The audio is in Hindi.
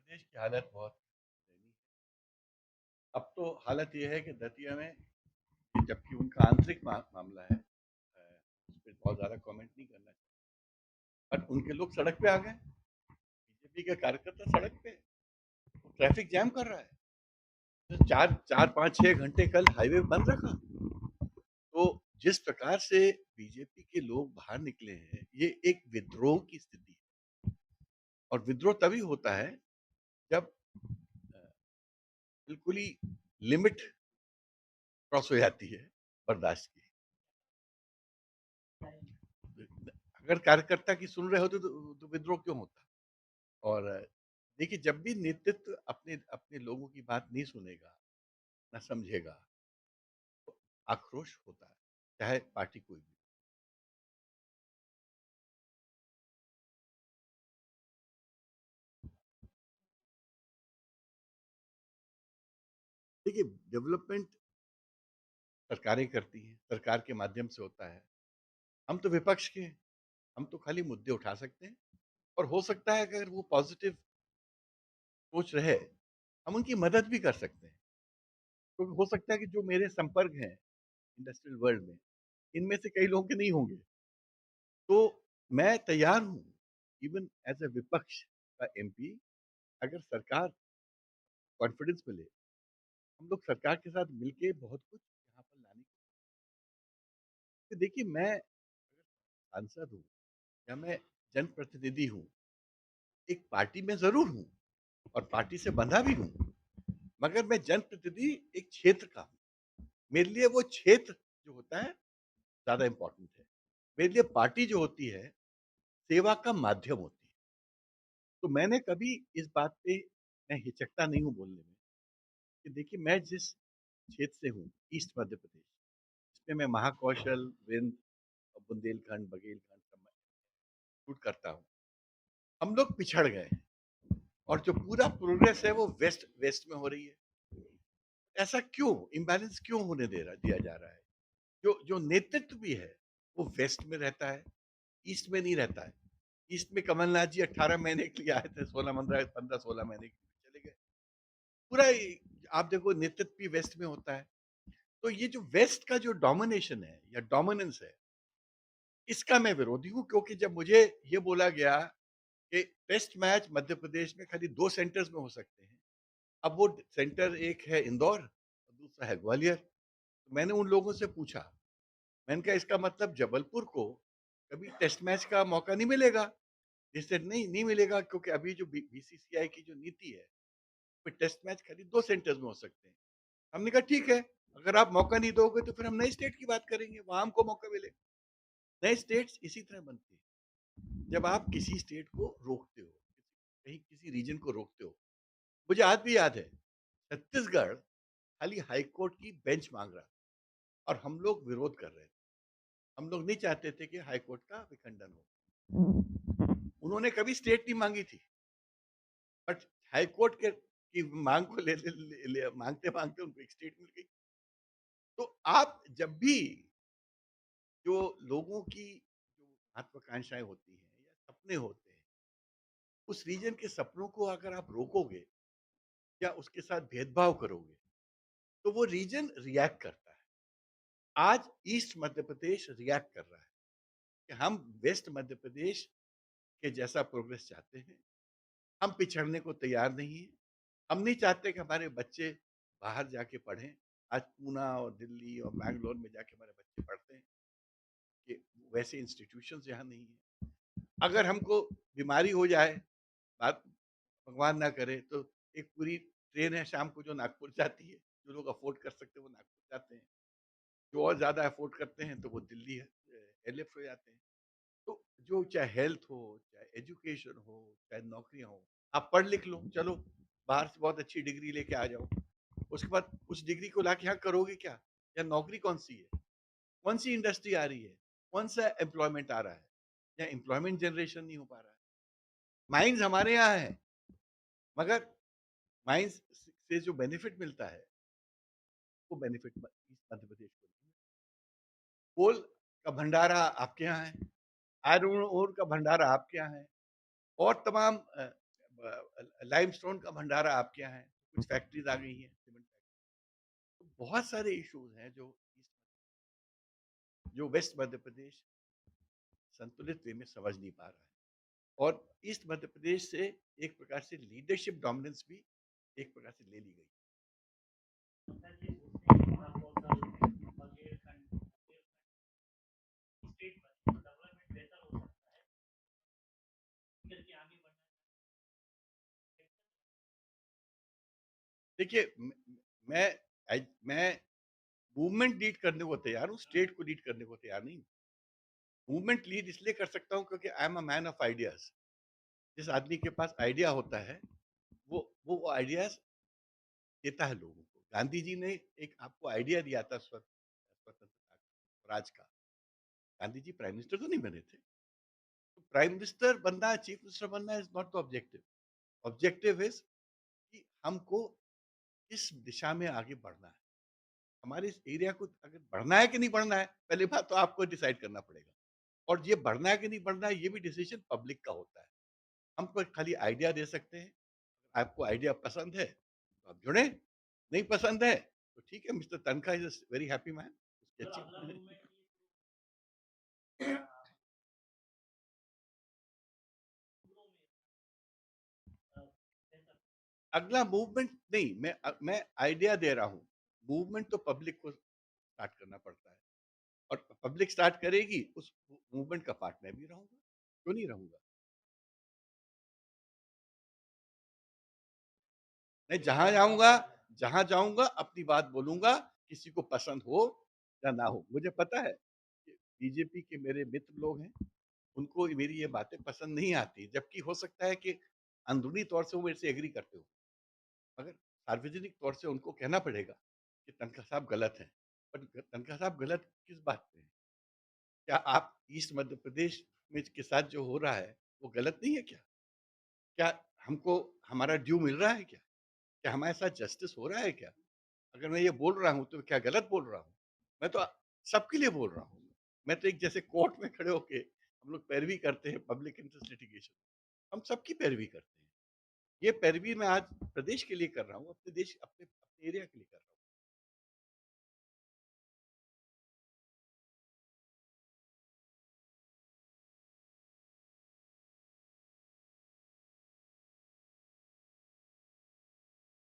प्रदेश की हालत बहुत दयनीय है। अब तो हालत ये है कि दतिया में, जबकि उनका आंतरिक मामला है, उस पर बहुत ज्यादा कमेंट नहीं करना चाहिए, बट उनके लोग सड़क पे आ गए। बीजेपी के कार्यकर्ता सड़क पे, वो ट्रैफिक जैम कर रहा है। तो चार चार पाँच छह घंटे कल हाईवे बंद रखा। तो जिस प्रकार से बीजेपी के लोग बाहर निकले हैं, ये एक विद्रोह की स्थिति है। और विद्रोह तभी होता है जब बिल्कुल ही लिमिट क्रॉस हो जाती है बर्दाश्त की। अगर कार्यकर्ता की सुन रहे होते तो विद्रोह क्यों होता। और देखिए, जब भी नेतृत्व अपने अपने लोगों की बात नहीं सुनेगा, ना समझेगा, तो आक्रोश होता है, चाहे पार्टी कोई भी। देखिए, डेवलपमेंट सरकारें करती हैं, सरकार के माध्यम से होता है। हम तो विपक्ष के हैं, हम तो खाली मुद्दे उठा सकते हैं। और हो सकता है कि अगर वो पॉजिटिव सोच रहे, हम उनकी मदद भी कर सकते हैं। क्योंकि हो सकता है कि जो मेरे संपर्क हैं इंडस्ट्रियल वर्ल्ड में, इनमें से कई लोगों के नहीं होंगे। तो मैं तैयार हूँ, इवन एज ए विपक्ष का एमपी, अगर सरकार कॉन्फिडेंस मिले, हम लोग सरकार के साथ मिलके बहुत कुछ यहाँ पर लाने की। तो देखिए, मैं सांसद हूँ या मैं जनप्रतिनिधि हूँ, एक पार्टी में जरूर हूँ और पार्टी से बंधा भी हूँ, मगर मैं जनप्रतिनिधि एक क्षेत्र का हूँ। मेरे लिए वो क्षेत्र जो होता है ज्यादा इंपॉर्टेंट है। मेरे लिए पार्टी जो होती है, सेवा का माध्यम होती है। तो मैंने कभी इस बात पे, मैं हिचकता नहीं हूँ बोलने में, कि देखिए, मैं जिस क्षेत्र से हूँ, ईस्ट मध्य प्रदेश, इसमें मैं महाकौशल, विंध्य और बुंदेलखंड, बघेलखंड सब मैं शूट करता हूँ। हम लोग पिछड़ गए हैं, और जो पूरा प्रोग्रेस है वो वेस्ट वेस्ट में हो रही है। ऐसा क्यों, इम्बैलेंस क्यों होने दिया जा रहा है? जो जो नेतृत्व भी है, वो वेस्ट में रहता है, ईस्ट में नहीं रहता है। ईस्ट में कमलनाथ जी 18 महीने के लिए आए थे, 16 15 16 महीने के लिए चले गए। पूरा आप देखो, नेतृत्व भी वेस्ट में होता है। तो ये जो वेस्ट का जो डोमिनेशन है या डोमिनेंस है, इसका मैं विरोधी हूँ। क्योंकि जब मुझे ये बोला गया कि टेस्ट मैच मध्य प्रदेश में खाली 2 सेंटर्स में हो सकते हैं, अब वो सेंटर एक है इंदौर और दूसरा है ग्वालियर। तो मैंने उन लोगों से पूछा, मैंने कहा इसका मतलब जबलपुर को कभी टेस्ट मैच का मौका नहीं मिलेगा? जिससे नहीं नहीं मिलेगा, क्योंकि अभी जो बीसीसीआई की जो नीति है, फिर टेस्ट मैच खाली 2 सेंटर्स में हो सकते हैं। हमने कहा ठीक है, अगर आप मौका नहीं दोगे तो फिर हम नए स्टेट की बात करेंगे, वहां हमको मौका मिलेगा। नए स्टेट्स इसी तरह बनते हैं, जब आप किसी स्टेट को रोकते हो, कहीं किसी रीजन को रोकते हो। मुझे आज भी याद है, छत्तीसगढ़ खाली हाईकोर्ट की बेंच मांग रहा था, और हम लोग विरोध कर रहे थे। हम लोग नहीं चाहते थे कि हाईकोर्ट का विखंडन हो। उन्होंने कभी स्टेट नहीं मांगी थी, बट हाईकोर्ट के की मांग को मांगते मांगते उनको एक स्टेट मिल गई। तो आप जब भी, जो लोगों की जो महत्वाकांक्षाएं होती हैं या सपने होते हैं, उस रीजन के सपनों को अगर आप रोकोगे या उसके साथ भेदभाव करोगे, तो वो रीजन रिएक्ट करता है। आज ईस्ट मध्य प्रदेश रिएक्ट कर रहा है कि हम वेस्ट मध्य प्रदेश के जैसा प्रोग्रेस चाहते हैं। हम पिछड़ने को तैयार नहीं है। हम नहीं चाहते कि हमारे बच्चे बाहर जाके पढ़ें। आज पूना और दिल्ली और बैंगलोर में जाके हमारे बच्चे पढ़ते हैं, कि वैसे इंस्टीट्यूशंस यहाँ नहीं है। अगर हमको बीमारी हो जाए, बात भगवान ना करे, तो एक पूरी ट्रेन है शाम को जो नागपुर जाती है। जो लोग अफोर्ड कर सकते हैं वो नागपुर जाते हैं, जो और ज़्यादा अफोर्ड करते हैं तो वो दिल्ली एयरलिफ्ट हो जाते हैं। तो जो चाहे हेल्थ हो, चाहे एजुकेशन हो, चाहे नौकरियां हो, आप पढ़ लिख लो, चलो बाहर से बहुत अच्छी डिग्री लेके आ जाओ। उसके बाद उस डिग्री को लाके यहाँ करोगे क्या? या नौकरी कौन सी है? कौन सी इंडस्ट्री आ रही है? कौन सा एम्प्लॉयमेंट आ रहा है? या एम्प्लॉयमेंट जनरेशन नहीं हो पा रहा है। माइंस हमारे यहाँ है, मगर माइंस से जो बेनिफिट मिलता है, वो बेनिफिट ईस्ट मध्य प्रदेश को नहीं है। कोल का भंडारा आपके यहाँ है, आयरन ओर का भंडारा आपके यहाँ है, और तमाम लाइमस्टोन का भंडारा आपके यहाँ है, कुछ फैक्ट्रीज आ गई हैं सीमेंट फैक्ट्री। तो बहुत सारे इश्यूज हैं जो वेस्ट मध्य प्रदेश संतुलित वे में समझ नहीं पा रहा है। और ईस्ट मध्य प्रदेश से एक प्रकार से लीडरशिप डोमिनेंस भी एक प्रकार से ले ली गई। देखिए मैं मूवमेंट लीड करने को तैयार हूँ, स्टेट को लीड करने को तैयार नहीं हूँ। मूवमेंट लीड इसलिए कर सकता हूँ क्योंकि I am a man of ideas. जिस आदमी के पास आइडिया होता है वो आइडियाज देता है लोगों को। गांधी जी ने एक आपको आइडिया दिया था स्वतंत्रता स्वराज का। गांधी जी प्राइम मिनिस्टर तो नहीं बने थे। तो प्राइम मिनिस्टर बनना, चीफ मिनिस्टर बनना is not the objective. Objective is कि हमको किस दिशा में आगे बढ़ना है। हमारे इस एरिया को अगर बढ़ना है कि नहीं बढ़ना है, पहली बात तो आपको डिसाइड करना पड़ेगा। और ये बढ़ना है कि नहीं बढ़ना है, ये भी डिसीजन पब्लिक का होता है। हम तो खाली आइडिया दे सकते हैं। आपको आइडिया पसंद है तो आप जुड़े, नहीं पसंद है तो ठीक है। Mister Tankha is a very happy man. उसकी अच्छी अगला मूवमेंट नहीं, मैं आइडिया दे रहा हूँ। मूवमेंट तो पब्लिक को स्टार्ट करना पड़ता है और पब्लिक स्टार्ट करेगी, उस मूवमेंट का पार्ट मैं भी रहूंगा। क्यों नहीं रहूंगा? मैं जहां जाऊंगा अपनी बात बोलूंगा, किसी को पसंद हो या ना हो। मुझे पता है कि बीजेपी के मेरे मित्र लोग हैं, उनको मेरी ये बातें पसंद नहीं आती, जबकि हो सकता है कि अंदरूनी तौर से वो मेरे से एग्री करते हो, मगर सार्वजनिक तौर से उनको कहना पड़ेगा कि तनखा साहब गलत हैं। पर तनखा साहब गलत किस बात पे हैं? क्या आप ईस्ट मध्य प्रदेश में के साथ जो हो रहा है वो गलत नहीं है क्या? क्या हमको हमारा ड्यू मिल रहा है क्या? क्या हमारे साथ जस्टिस हो रहा है क्या? अगर मैं ये बोल रहा हूँ तो क्या गलत बोल रहा हूँ? मैं तो सबके लिए बोल रहा हूँ। मैं तो एक जैसे कोर्ट में खड़े होके हम लोग पैरवी करते हैं पब्लिक इंटरेस्ट लिटिगेशन, हम सबकी पैरवी करते हैं। ये पैरवी मैं आज प्रदेश के लिए कर रहा हूँ, अपने देश अपने अपने एरिया के लिए कर रहा हूँ।